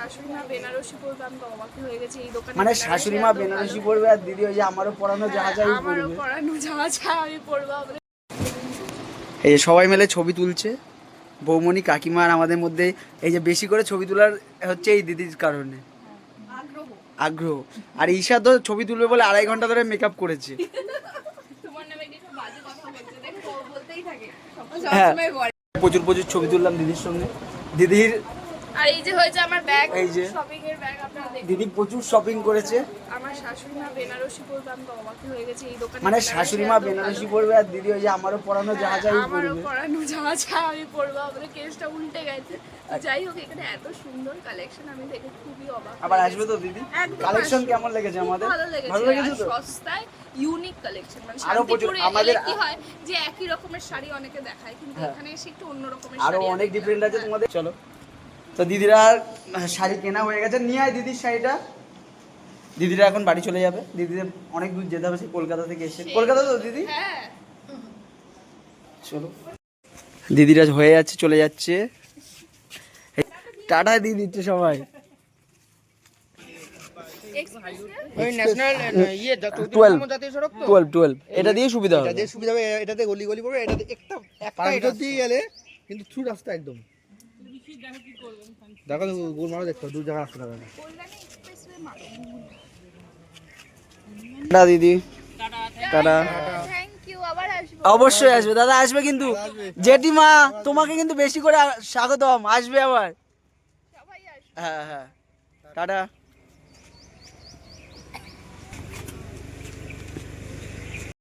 শাশুড়ি মা বেনারসি পরবে, আমি তো অবাক হয়ে গেছি এই দোকানে। মানে শাশুড়ি মা বেনারসি পরবে আর দিদি ওই যে আমারও পরানো যা যা আমারও পরানো যা যা আমি পরবো। এই যে সবাই মিলে ছবি তুলছে, বৌমনি কাকিমা আর আমাদের মধ্যে। এই যে বেশি করে ছবি তোলার হচ্ছে এই দিদির কারণে আগ্রহ। আর ঈশা তো ছবি তুলবে বলে 2.5 ঘন্টা ধরে মেকআপ করেছে। হ্যাঁ, প্রচুর প্রচুর ছবি তুললাম দিদির সঙ্গে। দিদির আর এই যে হয়েছে আমার ব্যাগ, এই যে শপিং এর ব্যাগ আপনারা দেখুন। দিদি প্রচুর শপিং করেছে। আমার শাশুড়ি মা বেনারসি পরবে, আমি তো অবাক হয়ে গেছি এই দোকানে। মানে শাশুড়ি মা বেনারসি পরবে আর দিদি ওই যে আমারও পরানো যা যা আমারও পরানো যা যা আমি পরবো। আমাদের কেসটা উল্টে গেছে। যাই হোক, এখানে এত সুন্দর কালেকশন আমি দেখে খুবই অবাক। আবার আসবে তো দিদি? কালেকশন কেমন লেগেছে আমাদের? ভালো লেগেছে তো, সস্তায় ইউনিক কালেকশন। মানে শান্তিপুরে আমাদের কি হয় যে একই রকমের শাড়ি অনেকে দেখায়, কিন্তু এখানে এসে একটু অন্য রকমের শাড়ি, আরো অনেক ডিফারেন্ট আছে তোমাদের। চলো, তো দিদিরা শাড়ি কেনা হয়ে গেছে। নিয়ে আয় দিদির শাড়িটা। দিদিরা এখন বাড়ি চলে যাবে। দিদিদের অনেক দূর যেতে হবে, সেই কলকাতা থেকে এসে। কলকাতা তো দিদি? হ্যাঁ, চলো, দিদিরা হয়ে যাচ্ছে, চলে যাচ্ছে। টাটা দিয়ে দিচ্ছে সবাই। ওই ন্যাশনাল ইয়ে 12 এটা দিয়ে সুবিধা হবে। এটা দিয়ে সুবিধা হবে, এটাতে গলি গলি পড়বে, এটাতে একটা ভিতর দিয়ে গেলে কিন্তু থ্রু রাস্তা একদম। দেখো গোল মারো, দেখো দু জায়গা রাস্তা দেখো। টাটা দিদি, টাটা। থ্যাংক ইউ, আবার আসবো। অবশ্যই আসবে দাদা, আসবে কিন্তু। জেঠিমা তোমাকে কিন্তু বেশি করে স্বাগতম, আসবে আবার। সবাই আসবে। হ্যাঁ হ্যাঁ, টাটা।